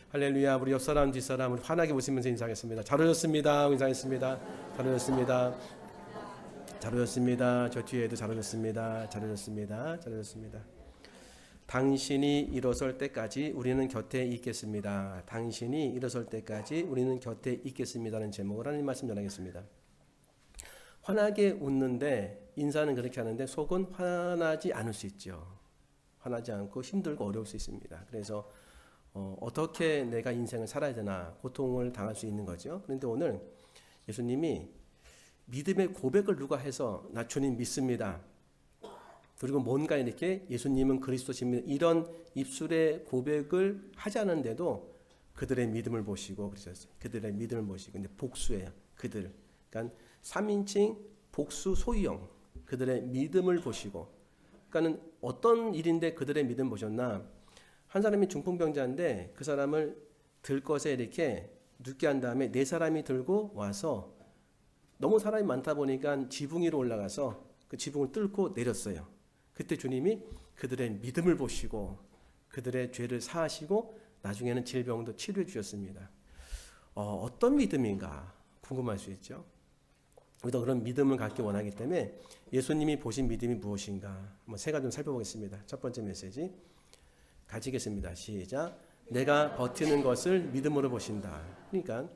할렐루야. 우리 옆사람 뒷사람 우리 환하게 웃으면서 인사하겠습니다. 잘 오셨습니다. 인사하겠습니다. 잘 오셨습니다. 잘 오셨습니다. 저 뒤에도 잘 오셨습니다. 잘 오셨습니다. 잘 오셨습니다. 당신이 일어설 때까지 우리는 곁에 있겠습니다. 당신이 일어설 때까지 우리는 곁에 있겠습니다는 제목으로 하나님 말씀 전하겠습니다. 환하게 웃는데 인사는 그렇게 하는데 속은 환하지 않을 수 있죠. 환하지 않고 힘들고 어려울 수 있습니다. 그래서 어떻게 내가 인생을 살아야 되나 고통을 당할 수 있는 거죠. 그런데 오늘 예수님이 믿음의 고백을 누가 해서 나 주님 믿습니다. 그리고 뭔가 이렇게 예수님은 그리스도십니다. 이런 입술의 고백을 하지 않은데도 그들의 믿음을 보시고 그러셨어요. 그들의 믿음을 보시고 근데 복수예요. 그들. 그러니까 3인칭 복수 소유형. 그들의 믿음을 보시고. 그러니까는 어떤 일인데 그들의 믿음 보셨나? 한 사람이 중풍병자인데 그 사람을 들 것에 이렇게 눕게 한 다음에 네 사람이 들고 와서 너무 사람이 많다 보니까 지붕 위로 올라가서 그 지붕을 뚫고 내렸어요. 그때 주님이 그들의 믿음을 보시고 그들의 죄를 사하시고 나중에는 질병도 치료해 주셨습니다. 어떤 믿음인가 궁금할 수 있죠. 우리도 그런 믿음을 갖기 원하기 때문에 예수님이 보신 믿음이 무엇인가 한번 세 가지 좀 살펴보겠습니다. 첫 번째 메시지 가지겠습니다. 시작. 내가 버티는 것을 믿음으로 보신다. 그러니까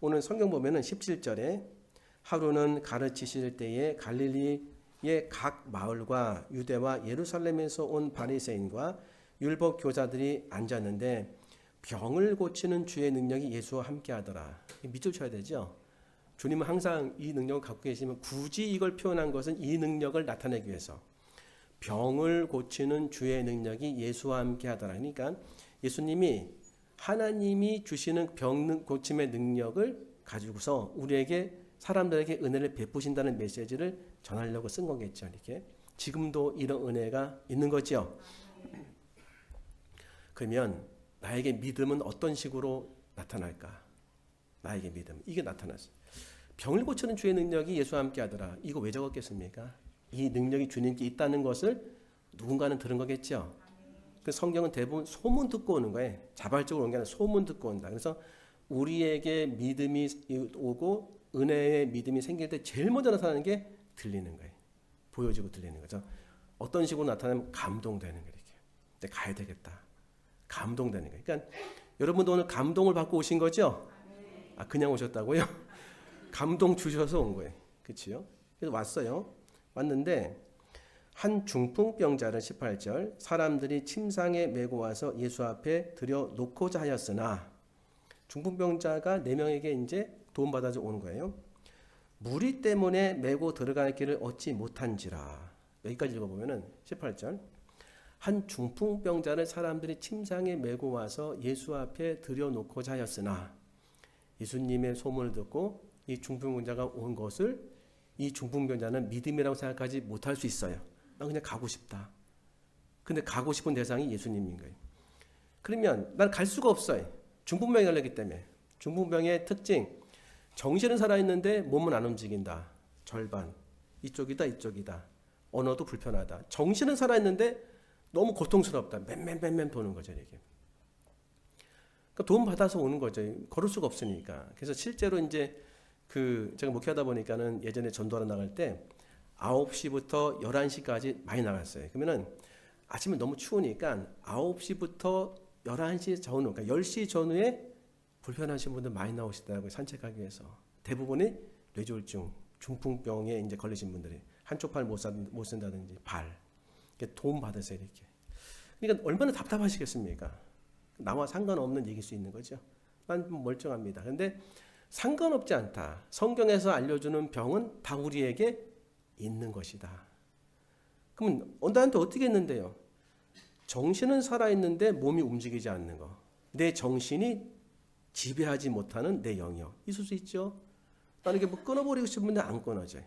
오늘 성경 보면은 17절에 하루는 가르치실 때에 갈릴리의 각 마을과 유대와 예루살렘에서 온 바리새인과 율법 교사들이 앉았는데 병을 고치는 주의 능력이 예수와 함께하더라. 밑줄 쳐야 되죠. 주님은 항상 이 능력을 갖고 계시면 굳이 이걸 표현한 것은 이 능력을 나타내기 위해서 병을 고치는 주의 능력이 예수와 함께하더라. 그러니까 예수님이 하나님이 주시는 병 고침의 능력을 가지고서 우리에게 사람들에게 은혜를 베푸신다는 메시지를 전하려고 쓴 거겠죠. 이렇게 지금도 이런 은혜가 있는 거죠. 그러면 나에게 믿음은 어떤 식으로 나타날까? 나에게 믿음 이게 나타났어요. 병을 고치는 주의 능력이 예수와 함께하더라. 이거 왜 적었겠습니까? 이 능력이 주님께 있다는 것을 누군가는 들은 거겠죠. 그 성경은 대부분 소문 듣고 오는 거예요. 자발적으로 온 게 아니라 소문 듣고 온다. 그래서 우리에게 믿음이 오고 은혜의 믿음이 생길 때 제일 먼저 나타나는 게 들리는 거예요. 보여지고 들리는 거죠. 어떤 식으로 나타나면 감동되는 거예요. 이렇게. 근데 가야 되겠다. 감동되는 거예요. 그러니까 여러분도 오늘 감동을 받고 오신 거죠? 아, 그냥 오셨다고요? 감동 주셔서 온 거예요. 그렇죠? 그래서 왔어요. 왔는데 한 중풍병자를 18절 사람들이 침상에 메고 와서 예수 앞에 들여놓고자 하였으나 중풍병자가 4명에게 이제 도움받아서 오는 거예요. 무리 때문에 메고 들어갈 길을 얻지 못한지라. 여기까지 읽어보면은 18절 한 중풍병자를 사람들이 침상에 메고 와서 예수 앞에 들여놓고자 하였으나 예수님의 소문을 듣고 이 중풍병자가 온 것을 이 중풍병자는 믿음이라고 생각하지 못할 수 있어요. 난 그냥 가고 싶다. 근데 가고 싶은 대상이 예수님인 거예요. 그러면 난 갈 수가 없어요. 중풍병이 걸렸기 때문에. 중풍병의 특징 정신은 살아있는데 몸은 안 움직인다. 절반. 이쪽이다 이쪽이다. 언어도 불편하다. 정신은 살아있는데 너무 고통스럽다. 맨맨맨맨 도는 거죠. 이게. 그러니까 도움 받아서 오는 거죠. 걸을 수가 없으니까. 그래서 실제로 이제 제가 목회하다 보니까는 예전에 전도하러 나갈 때 9시부터 11시까지 많이 나갔어요. 그러면은 아침에 너무 추우니까 9시부터 11시 전후, 그러니까 10시 전후에 불편하신 분들 많이 나오시더라고요. 산책하기 위해서. 대부분이 뇌졸중, 중풍병에 이제 걸리신 분들이 한쪽 팔 못 쓴다든지 발. 이렇게 도움 받으세요, 이렇게. 그러니까 얼마나 답답하시겠습니까? 나와 상관없는 얘기일 수 있는 거죠. 난 멀쩡합니다. 근데 상관없지 않다. 성경에서 알려주는 병은 다 우리에게 있는 것이다. 그럼 나한테 어떻게 했는데요? 정신은 살아있는데 몸이 움직이지 않는 거. 내 정신이 지배하지 못하는 내 영역. 있을 수 있죠? 나는 이게 뭐 끊어버리고 싶은데 안 끊어져요.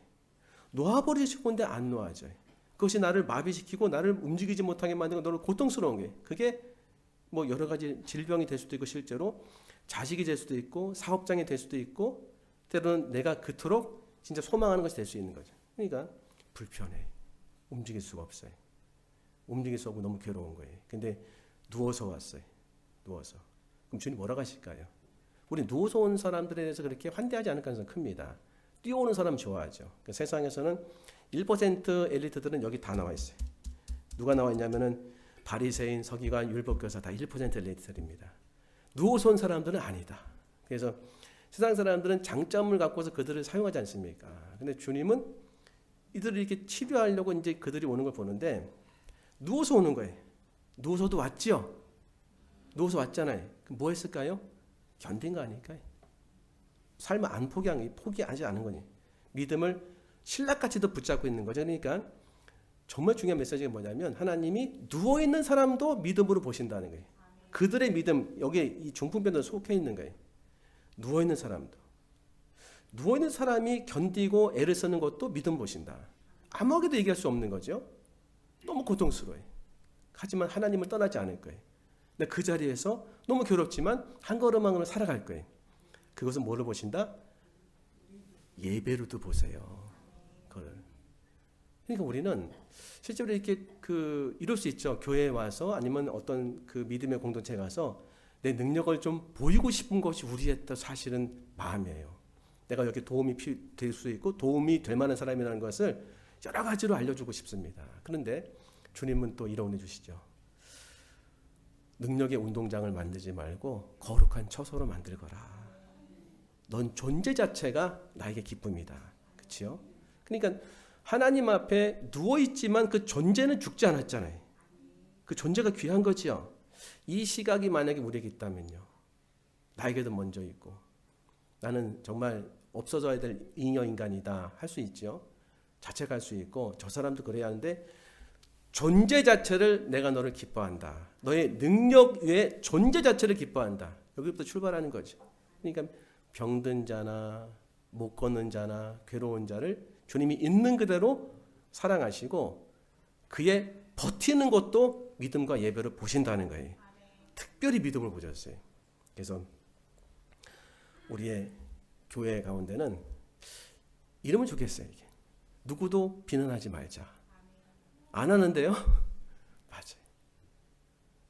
놓아버리고 싶은데 안 놓아져요. 그것이 나를 마비시키고 나를 움직이지 못하게 만들고 너를 고통스러운 거예요. 그게 뭐 여러 가지 질병이 될 수도 있고 실제로 자식이 될 수도 있고 사업장이 될 수도 있고 때로는 내가 그토록 진짜 소망하는 것이 될 수 있는 거죠. 그러니까 불편해. 움직일 수가 없어요. 움직일 수 없고 너무 괴로운 거예요. 근데 누워서 왔어요. 누워서. 그럼 주님 뭐라고 하실까요? 우리 누워서 온 사람들에 대해서 그렇게 환대하지 않을 가능성이 큽니다. 뛰어오는 사람 좋아하죠. 그러니까 세상에서는 1% 엘리트들은 여기 다 나와 있어요. 누가 나와 있냐면은 바리새인, 서기관, 율법교사 다 1% 엘리트들입니다. 누워서 온 사람들은 아니다. 그래서 세상 사람들은 장점을 갖고서 그들을 사용하지 않습니까? 근데 주님은 이들을 이렇게 치료하려고 이제 그들이 오는 걸 보는데 누워서 오는 거예요. 누워서도 왔지요. 누워서 왔잖아요. 그럼 뭐 했을까요? 견딘 거 아닐까요? 삶을 안 포기하지 않은 거니. 믿음을 신랑같이도 붙잡고 있는 거죠. 그러니까 정말 중요한 메시지가 뭐냐면 하나님이 누워있는 사람도 믿음으로 보신다는 거예요. 그들의 믿음, 여기에 이 중풍병도 속해 있는 거예요. 누워있는 사람도. 누워있는 사람이 견디고 애를 쓰는 것도 믿음 보신다. 아무에게도 얘기할 수 없는 거죠. 너무 고통스러워요. 하지만 하나님을 떠나지 않을 거예요. 근데 그 자리에서 너무 괴롭지만 한 걸음 한 걸음 살아갈 거예요. 그것은 뭐를 보신다? 예배로도 보세요. 그걸. 그러니까 우리는 실제로 이렇게 이럴 수 있죠. 교회에 와서 아니면 어떤 그 믿음의 공동체에 가서 내 능력을 좀 보이고 싶은 것이 우리의 또 사실은 마음이에요. 내가 여기 도움이 될 수 있고 도움이 될 만한 사람이라는 것을 여러 가지로 알려주고 싶습니다. 그런데 주님은 또 이런 은혜 주시죠. 능력의 운동장을 만들지 말고 거룩한 처소로 만들거라. 넌 존재 자체가 나에게 기쁨이다. 그렇죠? 그러니까 하나님 앞에 누워있지만 그 존재는 죽지 않았잖아요. 그 존재가 귀한 거지요. 이 시각이 만약에 우리에게 있다면요. 나에게도 먼저 있고 나는 정말 없어져야 될 잉여 인간이다 할 수 있죠. 자책할 수 있고 저 사람도 그래야 하는데 존재 자체를 내가 너를 기뻐한다. 너의 능력 외에 존재 자체를 기뻐한다. 여기부터 출발하는 거죠. 그러니까 병든 자나 못 걷는 자나 괴로운 자를 주님이 있는 그대로 사랑하시고 그의 버티는 것도 믿음과 예배를 보신다는 거예요. 특별히 믿음을 보셨어요. 그래서 우리의 교회 가운데는 이러면 좋겠어요. 이게. 누구도 비난하지 말자. 안 하는데요? 맞아요.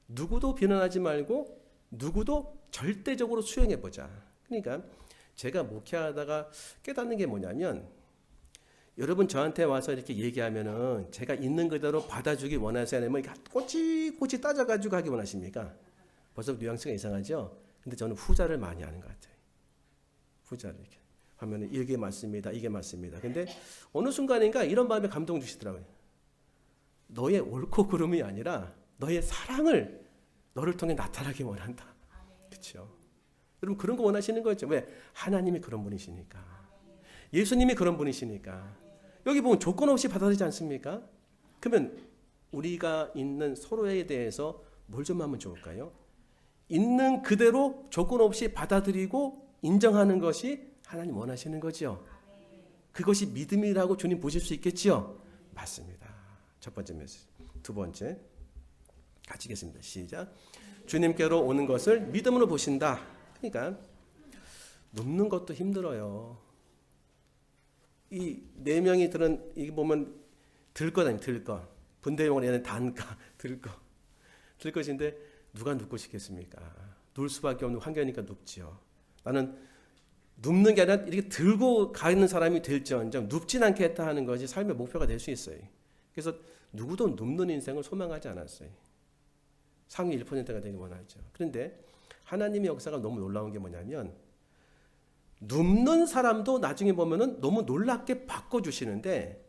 누구도 비난하지 말고 누구도 절대적으로 수용해보자. 그러니까 제가 목회하다가 깨닫는 게 뭐냐면 여러분 저한테 와서 이렇게 얘기하면은 제가 있는 그대로 받아주기 원하세요? 아니면 꼬치꼬치 따져가지고 하기 원하십니까? 벌써 뉘앙스가 이상하죠? 근데 저는 후자를 많이 하는 것 같아요. 후자를 이렇게 하면 이게 맞습니다. 이게 맞습니다. 근데 어느 순간인가 이런 마음에 감동 주시더라고요. 너의 옳고 그름이 아니라 너의 사랑을 너를 통해 나타나기 원한다. 그렇죠? 여러분 그런 거 원하시는 거죠. 왜? 하나님이 그런 분이시니까. 예수님이 그런 분이시니까. 여기 보면 조건 없이 받아들이지 않습니까? 그러면 우리가 있는 서로에 대해서 뭘 좀 하면 좋을까요? 있는 그대로 조건 없이 받아들이고 인정하는 것이 하나님 원하시는 거죠. 그것이 믿음이라고 주님 보실 수 있겠지요? 맞습니다. 첫 번째 메시지. 두 번째 같이 읽겠습니다. 시작. 주님께로 오는 것을 믿음으로 보신다. 그러니까 눕는 것도 힘들어요. 이 네 명이 들은 이게 보면 들것 아니에요. 들것. 분대용어로 얘는 단가 들것인데 누가 눕고 싶겠습니까? 누울 수밖에 없는 환경이니까 눕지요. 나는 눕는 게 아니라 이렇게 들고 가는 사람이 될지언정 눕진 않겠다 하는 것이 삶의 목표가 될 수 있어요. 그래서 누구도 눕는 인생을 소망하지 않았어요. 상위 1%가 되기 원하죠. 그런데 하나님의 역사가 너무 놀라운 게 뭐냐면 눕는 사람도 나중에 보면은 너무 놀랍게 바꿔주시는데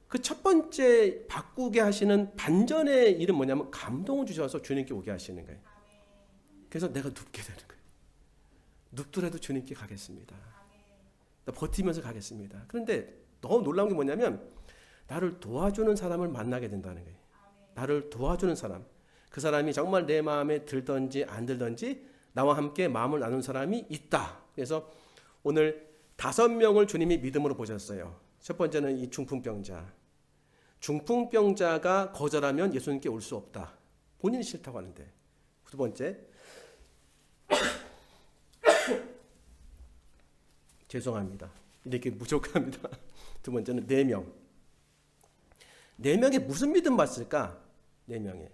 그 첫 번째 바꾸게 하시는 반전의 일은 뭐냐면 감동을 주셔서 주님께 오게 하시는 거예요. 그래서 내가 눕게 되는 거예요. 눕더라도 주님께 가겠습니다. 버티면서 가겠습니다. 그런데 너무 놀라운 게 뭐냐면 나를 도와주는 사람을 만나게 된다는 거예요. 나를 도와주는 사람. 그 사람이 정말 내 마음에 들든지 안 들든지 나와 함께 마음을 나눈 사람이 있다. 그래서 오늘 5명을 주님이 믿음으로 보셨어요. 첫 번째는 이 중풍병자. 중풍병자가 거절하면 예수님께 올 수 없다. 본인이 싫다고 하는데. 두 번째. 죄송합니다. 이렇게 부족합니다. 두 번째는 4명. 4명에 무슨 믿음 봤을까? 4명에.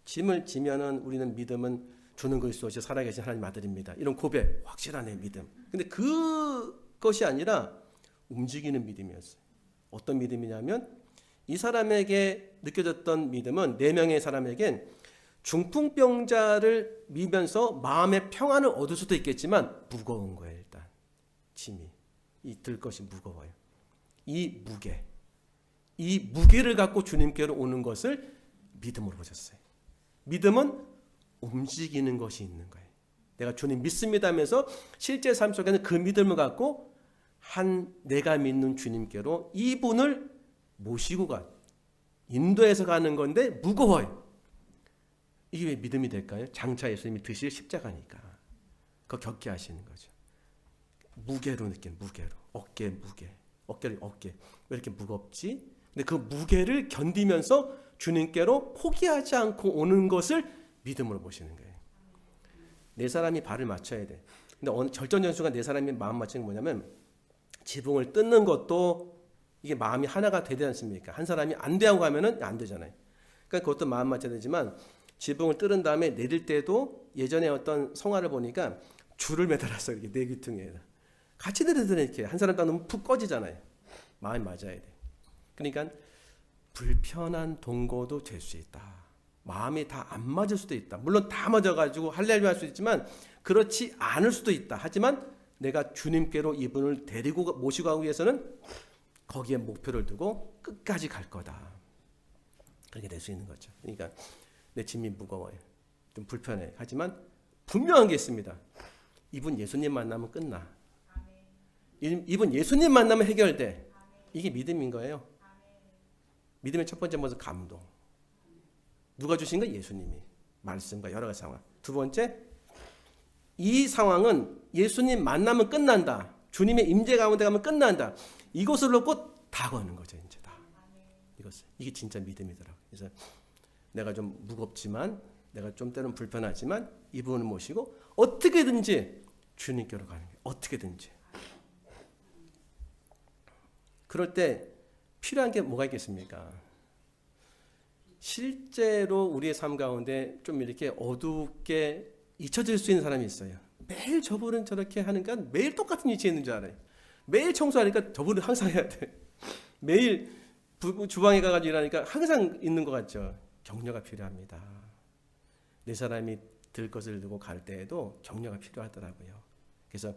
짐을 지면은 우리는 믿음은 주는 그리스도시 살아계신 하나님 아들입니다. 이런 고백, 확실한 믿음. 근데 그것이 아니라 움직이는 믿음이었어요. 어떤 믿음이냐면 이 사람에게 느껴졌던 믿음은 4명의 사람에겐 중풍병자를 미면서 마음의 평안을 얻을 수도 있겠지만 무거운 거예요. 일단 짐이 들 것이 무거워요. 이 무게를 갖고 주님께로 오는 것을 믿음으로 보셨어요. 믿음은 움직이는 것이 있는 거예요. 내가 주님 믿습니다 하면서 실제 삶 속에는 그 믿음을 갖고 내가 믿는 주님께로 이분을 모시고 인도해서 가는 건데 무거워요. 이게 왜 믿음이 될까요? 장차 예수님이 드실 십자가니까. 그거 겪게 하시는 거죠. 무게로 느낀 무게로. 어깨 무게. 어깨. 왜 이렇게 무겁지? 근데 그 무게를 견디면서 주님께로 포기하지 않고 오는 것을 믿음으로 보시는 거예요. 4사람이 발을 맞춰야 돼. 근데 절전전수가 4사람이 마음 맞추는 게 뭐냐면 지붕을 뜯는 것도 이게 마음이 하나가 되지 않습니까? 한 사람이 안 돼 하고 가면은 안 되잖아요. 그러니까 그것도 마음 맞춰야 되지만 지붕을 뜯은 다음에 내릴 때도 예전에 어떤 성화를 보니까 줄을 매달아서 이렇게 4귀퉁이에 같이 내리더니 이렇게 한 사람 딱 너무 푹 꺼지잖아요. 마음이 맞아야 돼. 그러니까 불편한 동거도 될 수 있다. 마음이 다 안 맞을 수도 있다. 물론 다 맞아가지고 할렐루야 할 수 있지만 그렇지 않을 수도 있다. 하지만 내가 주님께로 이분을 데리고 모시고 가기 위해서는 거기에 목표를 두고 끝까지 갈 거다. 그렇게 될 수 있는 거죠. 그러니까 내 짐이 무거워요. 좀 불편해. 하지만 분명한 게 있습니다. 이분 예수님 만나면 끝나. 이분 예수님 만나면 해결돼. 이게 믿음인 거예요. 믿음의 첫 번째 모습 감동. 누가 주신 거? 예수님이. 말씀과 여러 가지 상황. 두 번째, 이 상황은 예수님 만나면 끝난다. 주님의 임재 가운데 가면 끝난다. 이것을 놓고 다 거는 거죠. 이제 다. 이게 진짜 믿음이더라고요. 그래서 내가 좀 무겁지만 내가 좀 때로는 불편하지만 이분을 모시고 어떻게든지 주님께로 가는 거예요. 어떻게든지. 그럴 때 필요한 게 뭐가 있겠습니까? 실제로 우리의 삶 가운데 좀 이렇게 어둡게 잊혀질 수 있는 사람이 있어요. 매일 저분은 저렇게 하니까 매일 똑같은 위치에 있는 줄 알아요. 매일 청소하니까 저분은 항상 해야 돼. 매일 주방에 가가지고 일하니까 항상 있는 것 같죠. 격려가 필요합니다. 4사람이 들 것을 두고 갈 때에도 격려가 필요하더라고요. 그래서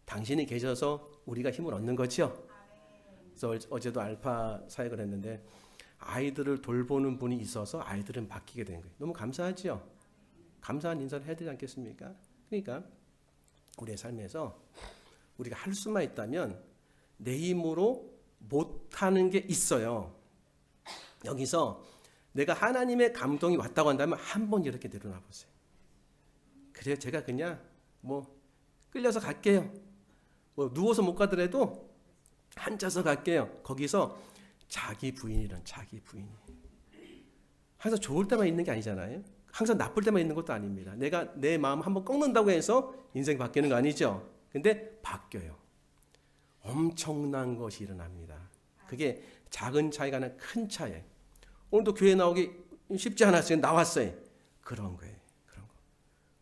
당신이 계셔서 우리가 힘을 얻는 거죠. 그래서 어제도 알파 사역을 했는데 아이들을 돌보는 분이 있어서 아이들은 바뀌게 된 거예요. 너무 감사하죠. 감사한 인사를 해야 되지 않겠습니까? 그러니까 우리의 삶에서 우리가 할 수만 있다면 내 힘으로 못하는 게 있어요. 여기서 내가 하나님의 감동이 왔다고 한다면 한번 이렇게 내려놔 보세요. 그래요. 제가 그냥 끌려서 갈게요. 누워서 못 가더라도 앉아서 갈게요. 거기서 자기 부인이란 자기 부인이 항상 좋을 때만 있는 게 아니잖아요. 항상 나쁠 때만 있는 것도 아닙니다. 내가 내 마음 한번 꺾는다고 해서 인생이 바뀌는 거 아니죠. 근데 바뀌어요. 엄청난 것이 일어납니다. 그게 작은 차이가 아니라 큰 차이예요. 오늘도 교회 나오기 쉽지 않았어요. 나왔어요. 그런 거예요. 그런 거.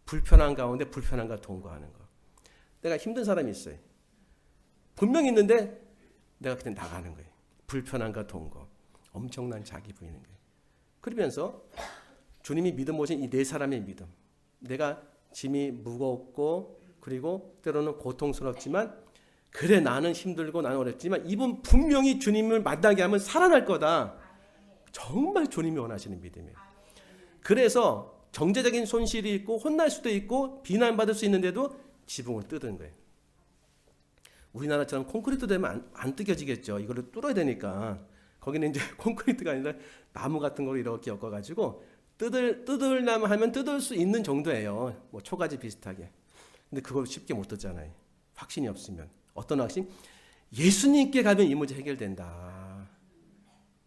불편한 가운데 불편한가 동거하는 거. 내가 힘든 사람이 있어요. 분명히 있는데 내가 그냥 나가는 거예요. 불편한가 동거. 엄청난 자기 부인인 거예요. 그러면서 주님이 믿음 오신 이 4사람의 믿음. 내가 짐이 무겁고 그리고 때로는 고통스럽지만 그래 나는 힘들고 나는 어렵지만 이분 분명히 주님을 만나게 하면 살아날 거다. 정말 주님이 원하시는 믿음이에요. 그래서 경제적인 손실이 있고 혼날 수도 있고 비난받을 수 있는데도 지붕을 뜯은 거예요. 우리나라처럼 콘크리트 되면 안 뜯겨지겠죠. 이거를 뚫어야 되니까. 거기는 이제 콘크리트가 아니라 나무 같은 거로 이렇게 엮어가지고 뜯으려면 하면 뜯을 수 있는 정도예요. 초가지 비슷하게. 근데 그걸 쉽게 못 뜯잖아요. 확신이 없으면. 어떤 확신? 예수님께 가면 이 문제 해결된다.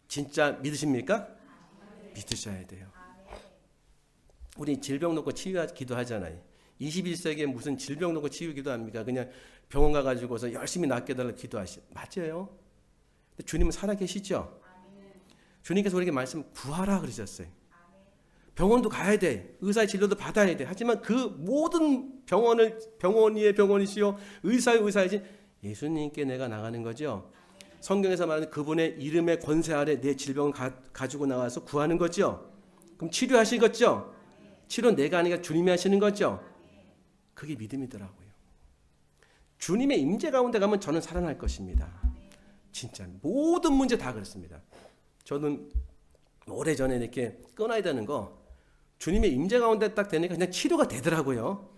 진짜 믿으십니까? 믿으셔야 돼요. 우리 질병 놓고 치유 기도하잖아요. 21세기에 무슨 질병 놓고 치유 기도합니까? 그냥 병원 가가지고서 열심히 낫게 해달라고 맞아요. 근데 주님은 살아계시죠? 주님께서 우리에게 말씀 구하라 그러셨어요. 병원도 가야 돼. 의사의 진료도 받아야 돼. 하지만 그 모든 병원이의 병원이시요 의사의 의사이지 예수님께 내가 나가는 거죠. 성경에서 말하는 그분의 이름의 권세 아래 내 질병을 가지고 나와서 구하는 거죠. 그럼 치료하신 거죠. 치료 내가 아니라 주님이 하시는 거죠. 그게 믿음이더라고요. 주님의 임재 가운데 가면 저는 살아날 것입니다. 진짜 모든 문제 다 그렇습니다. 저는 오래전에 이렇게 끊어야 되는 거 주님의 임재 가운데 딱 되니까 그냥 치료가 되더라고요.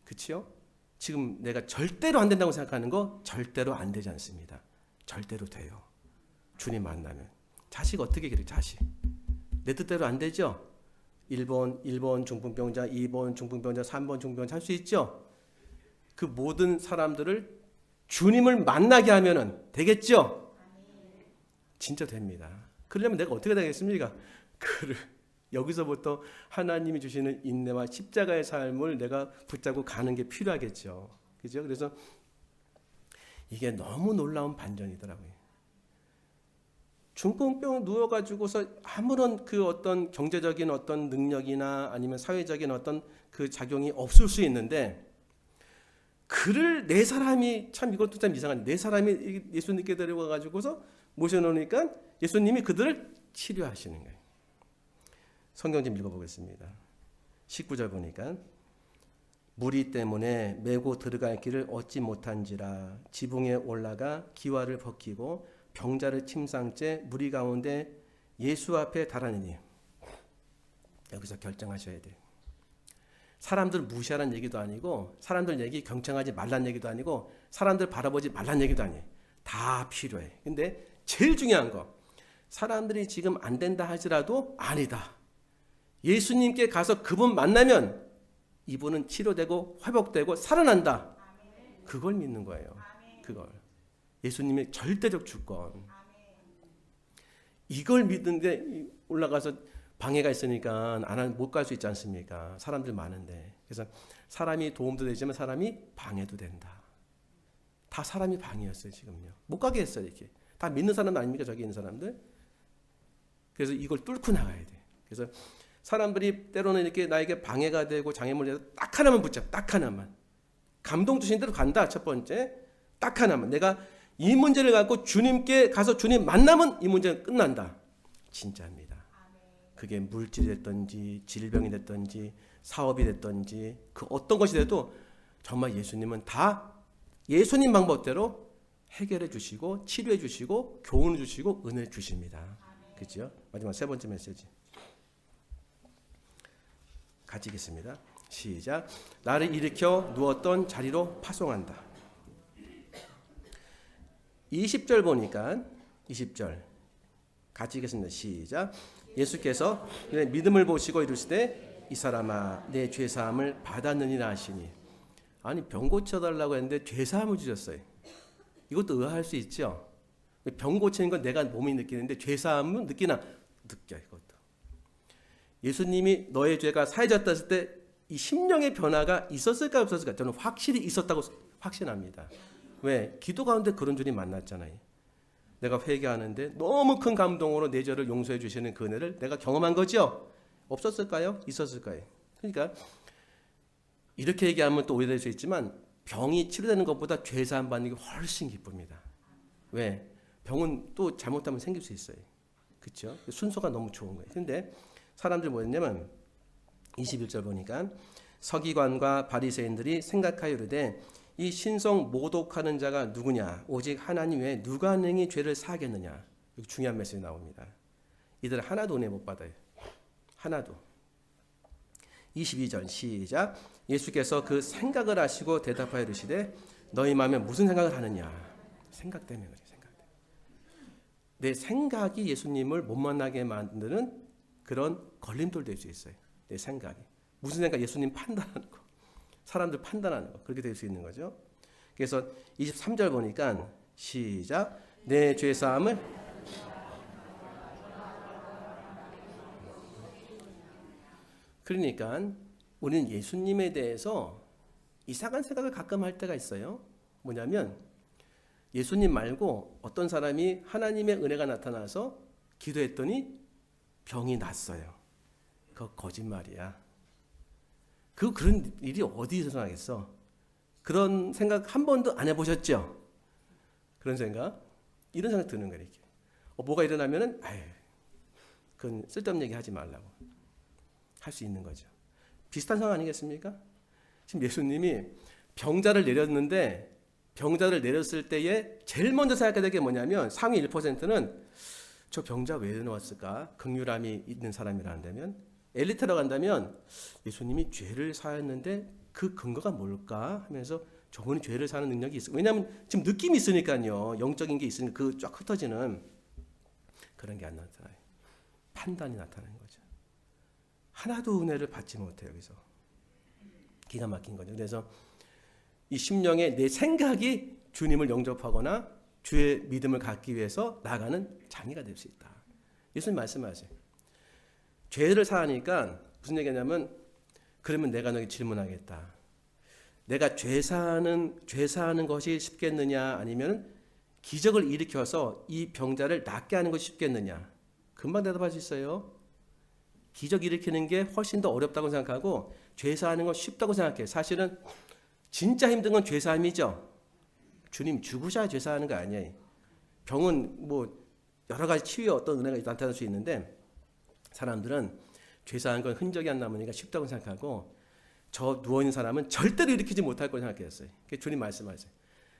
그렇죠? 지금 내가 절대로 안 된다고 생각하는 거 절대로 안 되지 않습니다. 절대로 돼요. 주님 만나면. 자식 어떻게 그래? 자식. 내 뜻대로 안 되죠? 1번 중풍병자, 2번 중풍병자, 3번 중풍병자 할 수 있죠? 그 모든 사람들을 주님을 만나게 하면은 되겠죠? 진짜 됩니다. 그러려면 내가 어떻게 되겠습니까? 여기서부터 하나님이 주시는 인내와 십자가의 삶을 내가 붙잡고 가는 게 필요하겠죠. 그죠? 그래서 이게 너무 놀라운 반전이더라고요. 중풍병 누워가지고서 아무런 그 어떤 경제적인 어떤 능력이나 아니면 사회적인 어떤 그 작용이 없을 수 있는데 그를 네 사람이 참 이것도 참 이상한데 네 사람이 예수님께 데려가가지고서 모셔놓으니까 예수님이 그들을 치료하시는 거예요. 성경 좀 읽어보겠습니다. 19절 보니까 무리 때문에 메고 들어갈 길을 얻지 못한지라 지붕에 올라가 기와를 벗기고 병자를 침상째 무리 가운데 예수 앞에 달하느니 여기서 결정하셔야 돼요. 사람들 무시하라는 얘기도 아니고 사람들 얘기 경청하지 말라는 얘기도 아니고 사람들 바라보지 말라는 얘기도 아니에요. 다 필요해. 근데 제일 중요한 거 사람들이 지금 안 된다 할지라도 아니다. 예수님께 가서 그분 만나면 이분은 치료되고 회복되고 살아난다. 그걸 믿는 거예요. 그걸. 예수님의 절대적 주권. 이걸 믿는데 올라가서 방해가 있으니까 못 갈 수 있지 않습니까? 사람들 많은데. 그래서 사람이 도움도 되지만 사람이 방해도 된다. 다 사람이 방해였어요, 지금요. 못 가게 했어요, 이렇게. 다 믿는 사람 아닙니까, 저기 있는 사람들? 그래서 이걸 뚫고 나가야 돼. 그래서 사람들이 때로는 이렇게 나에게 방해가 되고 장애물이 돼서 딱 하나만 붙잡, 딱 하나만. 감동 주신 대로 간다, 첫 번째. 딱 하나만. 내가 이 문제를 갖고 주님께 가서 주님 만나면 이 문제는 끝난다. 진짜입니다. 그게 물질이 됐든지 질병이 됐든지 사업이 됐든지 그 어떤 것이 돼도 정말 예수님은 다 예수님 방법대로 해결해 주시고 치료해 주시고 교훈 주시고 은혜 주십니다. 그렇죠? 마지막 세 번째 메시지. 같이 읽겠습니다. 시작. 나를 일으켜 누웠던 자리로 파송한다. 20절 보니까 20절 같이 읽겠습니다. 시작. 예수께서 그의 믿음을 보시고 이르시되 이 사람아 내 죄사함을 받았느니라 하시니. 아니 병 고쳐달라고 했는데 죄사함을 주셨어요. 이것도 의아할 수 있죠. 병 고치는 건 내가 몸이 느끼는데 죄사함은 느끼나? 느껴. 이것도. 예수님이 너의 죄가 사해졌다 했을 때 이 심령의 변화가 있었을까 없었을까? 저는 확실히 있었다고 확신합니다. 왜? 기도 가운데 그런 주님 만났잖아요. 내가 회개하는데 너무 큰 감동으로 내 죄를 용서해 주시는 그 은혜를 내가 경험한 거죠? 없었을까요? 있었을까요? 그러니까 이렇게 얘기하면 또 오해될 수 있지만 병이 치료되는 것보다 죄사함 받는 게 훨씬 기쁩니다. 왜? 병은 또 잘못하면 생길 수 있어요. 그렇죠? 순서가 너무 좋은 거예요. 근데 사람들이 뭐였냐면 21절 보니까 서기관과 바리새인들이 생각하여 이르되 이 신성 모독하는 자가 누구냐? 오직 하나님 외에 누가 능히 죄를 사하겠느냐? 여기 중요한 메시지 나옵니다. 이들 하나도 은혜 못 받아요. 하나도. 22절 시작. 예수께서 그 생각을 하시고 대답하여 이르시되 너희 마음에 무슨 생각을 하느냐? 생각 때문에 그래. 생각 때문에. 내 생각이 예수님을 못 만나게 만드는 그런 걸림돌 될 수 있어요. 내 생각이. 무슨 생각? 예수님 판단하는 거. 사람들 판단하는 거. 그렇게 될 수 있는 거죠. 그래서 23절 보니까 시작. 내 죄사함을 그러니까 우리는 예수님에 대해서 이상한 생각을 가끔 할 때가 있어요. 뭐냐면 예수님 말고 어떤 사람이 하나님의 은혜가 나타나서 기도했더니 병이 났어요. 그거 거짓말이야. 그런 일이 어디서 일어나겠어? 그런 생각 한 번도 안 해보셨죠? 그런 생각? 이런 생각 드는 거예요. 이렇게. 뭐가 일어나면은 그건 쓸데없는 얘기 하지 말라고 할 수 있는 거죠. 비슷한 상황 아니겠습니까? 지금 예수님이 병자를 내렸는데 병자를 내렸을 때에 제일 먼저 생각해야 될 게 뭐냐면 상위 1%는 저 병자 왜 넣었을까? 긍휼함이 있는 사람이라는다면 엘리트라고 한다면 예수님이 죄를 사했는데 그 근거가 뭘까 하면서 저분이 죄를 사는 능력이 있어. 왜냐하면 지금 느낌이 있으니까요. 영적인 게 있으니까 그 쫙 흩어지는 그런 게 안 나타나요. 판단이 나타나는 거죠. 하나도 은혜를 받지 못해요. 여기서 기가 막힌 거죠. 그래서 이 심령의 내 생각이 주님을 영접하거나 주의 믿음을 갖기 위해서 나가는 장애가 될 수 있다. 예수님 말씀하세요. 죄를 사하니까 무슨 얘기냐면 그러면 내가 너에게 질문하겠다. 내가 죄 사하는 것이 쉽겠느냐 아니면 기적을 일으켜서 이 병자를 낫게 하는 것이 쉽겠느냐. 금방 대답할 수 있어요. 기적 일으키는 게 훨씬 더 어렵다고 생각하고 죄 사하는 건 쉽다고 생각해요. 사실은 진짜 힘든 건 죄 사함이죠. 주님 죽으셔야 죄 사하는 거 아니에요. 병은 뭐 여러 가지 치유의 어떤 은혜가 나타날 수 있는데 사람들은 죄 사한 건 흔적이 안 남으니까 쉽다고 생각하고 저 누워있는 사람은 절대로 일으키지 못할 거라고 생각했어요. 주님 말씀하세요.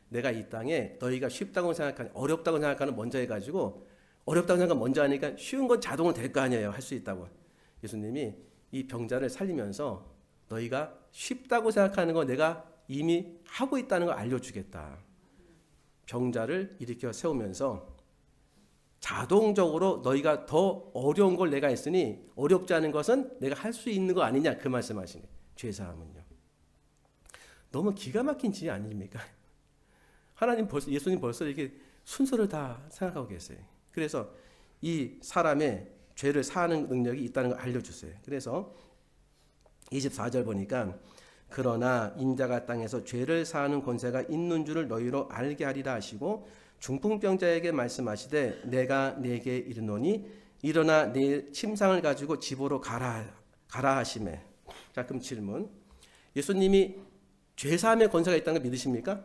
내가 이 땅에 너희가 쉽다고 생각하는 어렵다고 생각하는 먼저 해가지고 어렵다고 생각하면 먼저 하니까 쉬운 건 자동으로 될 거 아니에요. 할 수 있다고. 예수님이 이 병자를 살리면서 너희가 쉽다고 생각하는 거 내가 이미 하고 있다는 걸 알려주겠다. 병자를 일으켜 세우면서 자동적으로 너희가 더 어려운 걸 내가 했으니 어렵지 않은 것은 내가 할 수 있는 거 아니냐 그 말씀하신 거예요. 죄사함은요. 너무 기가 막힌 지 아닙니까? 예수님 벌써 이렇게 순서를 다 생각하고 계세요. 그래서 이 사람의 죄를 사하는 능력이 있다는 걸 알려주세요. 그래서 24절 보니까 그러나 인자가 땅에서 죄를 사하는 권세가 있는 줄을 너희로 알게 하리라 하시고 중풍병자에게 말씀하시되 내가 네게 이르노니 일어나 네 침상을 가지고 집으로 가라 하시매. 자, 그럼 질문. 예수님이 죄 사함의 권세가 있다는 걸 믿으십니까?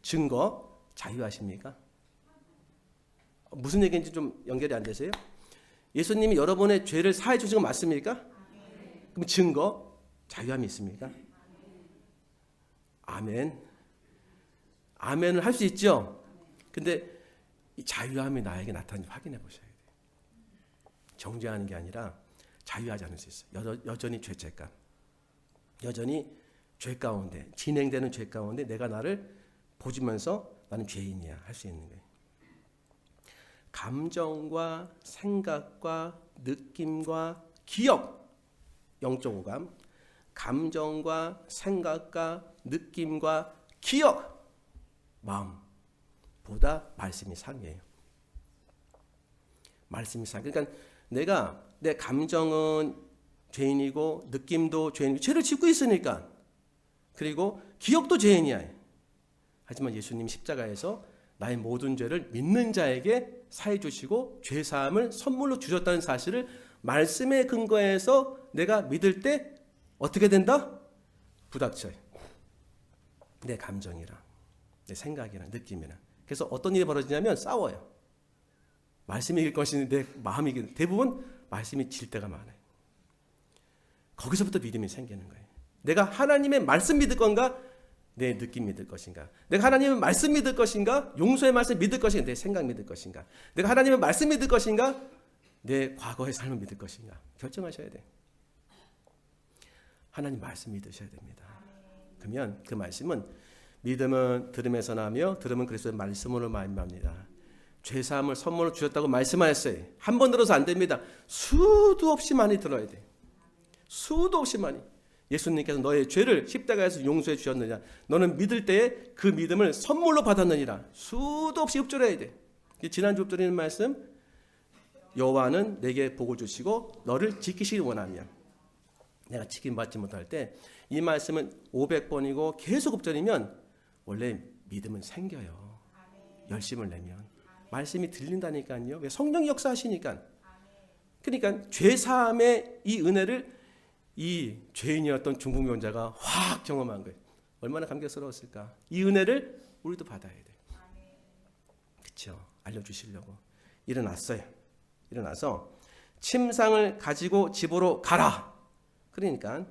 증거 자유하십니까? 무슨 얘기인지 좀 연결이 안 되세요? 예수님이 여러분의 죄를 사해 주신 거 맞습니까? 그럼 증거 자유함이 있습니까? 아멘. 아멘을 할 수 있죠. 근데 이 자유함이 나에게 나타나는지 확인해 보셔야 돼요. 정죄하는 게 아니라 자유하지 않을 수 있어요. 여전히 죄책감. 여전히 죄 가운데 진행되는 죄 가운데 내가 나를 보지면서 나는 죄인이야 할 수 있는 거예요. 감정과 생각과 느낌과 기억, 영적 오감, 감정과 생각과 느낌과 기억, 마음보다 말씀이 상이에요. 말씀이 상. 그러니까 내가 내 감정은 죄인이고 느낌도 죄인이고 죄를 짓고 있으니까 그리고 기억도 죄인이야. 하지만 예수님 십자가에서 나의 모든 죄를 믿는 자에게 사해 주시고 죄 사함을 선물로 주셨다는 사실을 말씀에 근거해서 내가 믿을 때 어떻게 된다? 부닥쳐요. 내 감정이랑 내 생각이랑 느낌이랑. 그래서 어떤 일이 벌어지냐면 싸워요. 말씀이 이길 것인데 내 마음이 이길. 대부분 말씀이 질 때가 많아요. 거기서부터 믿음이 생기는 거예요. 내가 하나님의 말씀 믿을 건가? 내 느낌 믿을 것인가? 내가 하나님의 말씀 믿을 것인가? 용서의 말씀 믿을 것인가? 내 생각 믿을 것인가? 내가 하나님의 말씀 믿을 것인가? 내 과거의 삶을 믿을 것인가? 결정하셔야 돼요. 하나님 말씀 믿으셔야 됩니다. 그러면 그 말씀은 믿음은 들음에서 나며 들음은 그리스도의 말씀으로 말미암니다. 죄사함을 선물로 주셨다고 말씀하셨어요. 한 번 들어서 안 됩니다. 수도 없이 많이 들어야 돼요. 수도 없이 많이. 예수님께서 너의 죄를 십자가에서 용서해 주셨느냐? 너는 믿을 때에 그 믿음을 선물로 받았느니라. 수도 없이 읊조려야 돼. 지난주 읊조리는 말씀, 여호와는 내게 복을 주시고 너를 지키시기 원하며. 내가 지킴받지 못할 때 이 말씀은 500번이고 계속 읊조리면 원래 믿음은 생겨요. 열심을 내면. 말씀이 들린다니까요. 왜? 성령이 역사하시니까. 그러니까 죄사함의 이 은혜를 이 죄인이었던 중풍병자가 확 경험한 거예요. 얼마나 감격스러웠을까. 이 은혜를 우리도 받아야 돼요. 그렇죠? 알려주시려고 일어났어요. 일어나서 침상을 가지고 집으로 가라. 그러니까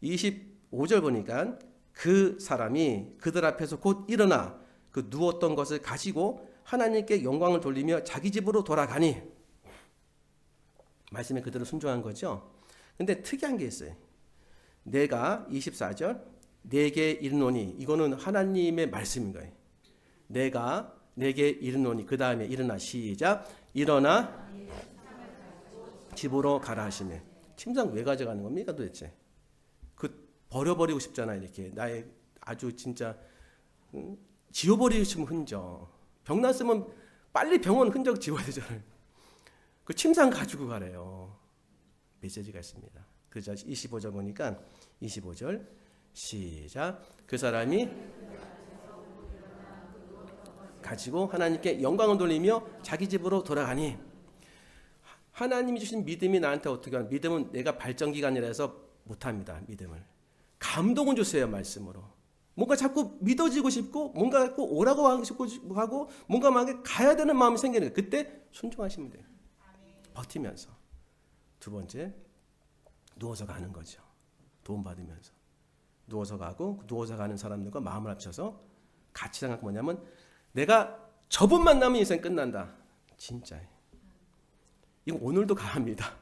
25절 보니까 그 사람이 그들 앞에서 곧 일어나 그 누웠던 것을 가지고 하나님께 영광을 돌리며 자기 집으로 돌아가니. 말씀에 그대로 순종한 거죠. 근데 특이한 게 있어요. 내가 24절 내게 이르노니, 이거는 하나님의 말씀인 거예요. 내가 내게 이르노니, 그 다음에 일어나, 시작, 일어나 집으로 가라 하시네. 침상 왜 가져가는 겁니까 도대체? 그 버려버리고 싶잖아요. 이렇게 나의 아주 진짜 지워버리고 싶은 흔적. 병 났으면 빨리 병원 흔적 지워야 되잖아요. 그 침상 가지고 가래요. 메시지가 있습니다. 그래서 25절 보니까 25절 시작. 그 사람이 가지고 하나님께 영광을 돌리며 자기 집으로 돌아가니. 하나님이 주신 믿음이 나한테 어떻게 하는, 믿음은 내가 발전기관이라서 못합니다. 믿음을 감동을 주세요. 말씀으로 뭔가 자꾸 믿어지고 싶고 뭔가 자꾸 오라고 하고 싶고 하고 뭔가 막 가야 되는 마음이 생기는 거예요. 그때 순종하시면 돼요. 버티면서. 두 번째, 누워서 가는 거죠. 도움 받으면서 누워서 가고, 누워서 가는 사람들과 마음을 합쳐서 같이 생각하면 뭐냐면, 내가 저분 만나면 인생 끝난다. 진짜예요. 이거 오늘도 가합니다.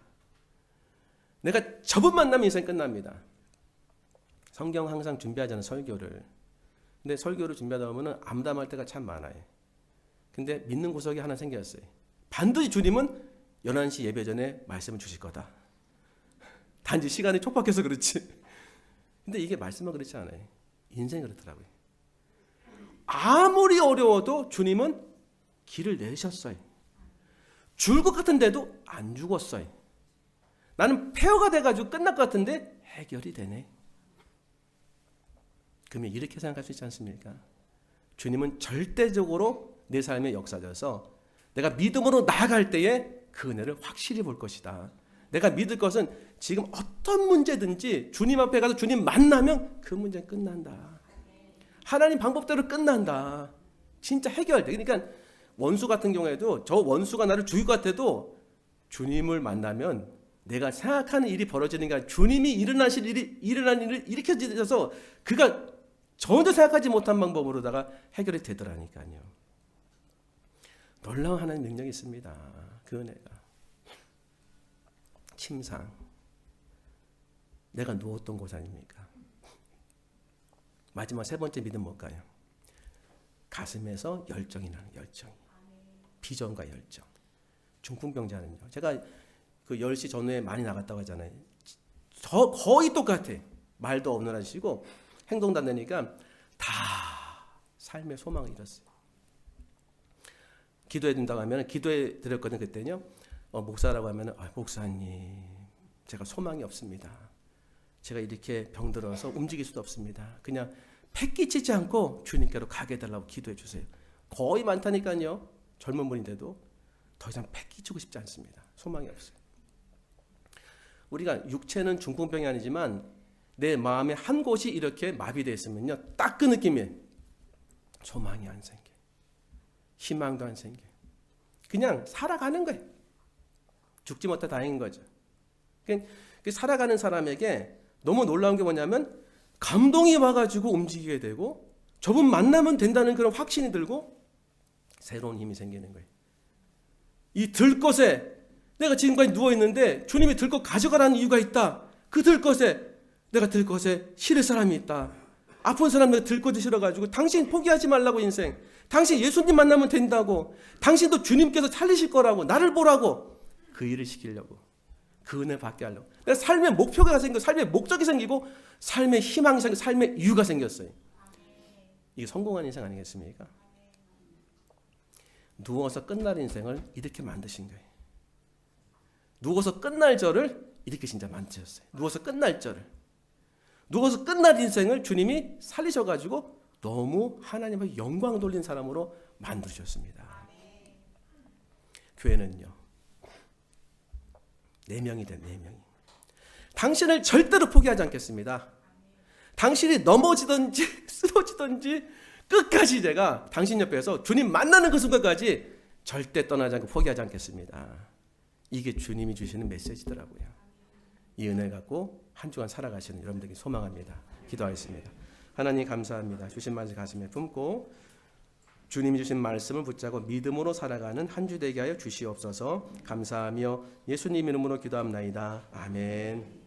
내가 저분 만나면 인생 끝납니다. 성경 항상 준비하잖아요, 설교를. 근데 설교를 준비하다 보면 암담할 때가 참 많아요. 근데 믿는 구석이 하나 생겼어요. 반드시 주님은 11시 예배 전에 말씀을 주실 거다. 단지 시간이 촉박해서 그렇지. 근데 이게 말씀은 그렇지 않아요. 인생이 그렇더라고요. 아무리 어려워도 주님은 길을 내셨어요. 죽을 것 같은데도 안 죽었어요. 나는 폐허가 돼가지고 끝날 것 같은데 해결이 되네. 그러면 이렇게 생각할 수 있지 않습니까? 주님은 절대적으로 내 삶에 역사져서 내가 믿음으로 나아갈 때에 그 은혜를 확실히 볼 것이다. 내가 믿을 것은 지금 어떤 문제든지 주님 앞에 가서 주님 만나면 그 문제는 끝난다. 하나님 방법대로 끝난다. 진짜 해결돼. 그러니까 원수 같은 경우에도 저 원수가 나를 죽일 것 같아도 주님을 만나면 내가 생각하는 일이 벌어지는 게 아니라 주님이 일어난 일을 일으켜져서 그가 전혀 생각하지 못한 방법으로다가 해결이 되더라니까요. 놀라운 하나님 능력이 있습니다. 그 은혜가. 침상. 내가 누웠던 곳 아닙니까? 마지막 세 번째 믿음 뭘까요? 가슴에서 열정이 나는 열정이. 비전과 열정. 중풍병자는요. 제가 그 10시 전후에 많이 나갔다고 하잖아요. 거의 똑같아. 말도 없느라시고 행동도 안 되니까 다 삶의 소망을 잃었어요. 기도해 준다고 하면 기도해 드렸거든요. 그때는요. 목사라고 하면 목사님 제가 소망이 없습니다. 제가 이렇게 병들어서 움직일 수도 없습니다. 그냥 패 끼치지 않고 주님께로 가게 해달라고 기도해 주세요. 거의 많다니까요. 젊은 분인데도 더 이상 패 끼치고 싶지 않습니다. 소망이 없어요. 우리가 육체는 중풍병이 아니지만 내 마음의 한 곳이 이렇게 마비되어 있으면요. 딱 그 느낌이에요. 소망이 안 생겨. 희망도 안 생겨. 그냥 살아가는 거예요. 죽지 못해 다행인 거죠. 그 살아가는 사람에게 너무 놀라운 게 뭐냐면 감동이 와가지고 움직이게 되고 저분 만나면 된다는 그런 확신이 들고 새로운 힘이 생기는 거예요. 이 들것에 내가 지금까지 누워있는데 주님이 들것 가져가라는 이유가 있다. 그 들것에 내가 들것에 실을 사람이 있다. 아픈 사람 내가 들것에 실어가지고 당신 포기하지 말라고 인생. 당신 예수님 만나면 된다고. 당신도 주님께서 살리실 거라고. 나를 보라고. 그 일을 시키려고. 그 은혜 받게 하려고. 내가 삶의 목표가 생기고 삶의 목적이 생기고 삶의 희망이 생기고 삶의 이유가 생겼어요. 이게 성공한 인생 아니겠습니까? 누워서 끝날 인생을 이렇게 만드신 거예요. 누워서 끝날 저를 이렇게 진짜 만드셨어요. 누워서 끝날 저를. 누워서 끝날 인생을 주님이 살리셔가지고 너무 하나님의 영광 돌린 사람으로 만드셨습니다. 교회는요. 4명이든 4명이. 당신을 절대로 포기하지 않겠습니다. 당신이 넘어지든지 쓰러지든지 끝까지 제가 당신 옆에서 주님 만나는 그 순간까지 절대 떠나지 않고 포기하지 않겠습니다. 이게 주님이 주시는 메시지더라고요. 이 은혜 갖고 한 주간 살아가시는 여러분들에게 소망합니다. 기도하겠습니다. 하나님 감사합니다. 주신 말씀 가슴에 품고 주님이 주신 말씀을 붙잡고 믿음으로 살아가는 한 주 되게 하여 주시옵소서. 감사하며 예수님 이름으로 기도합나이다. 아멘.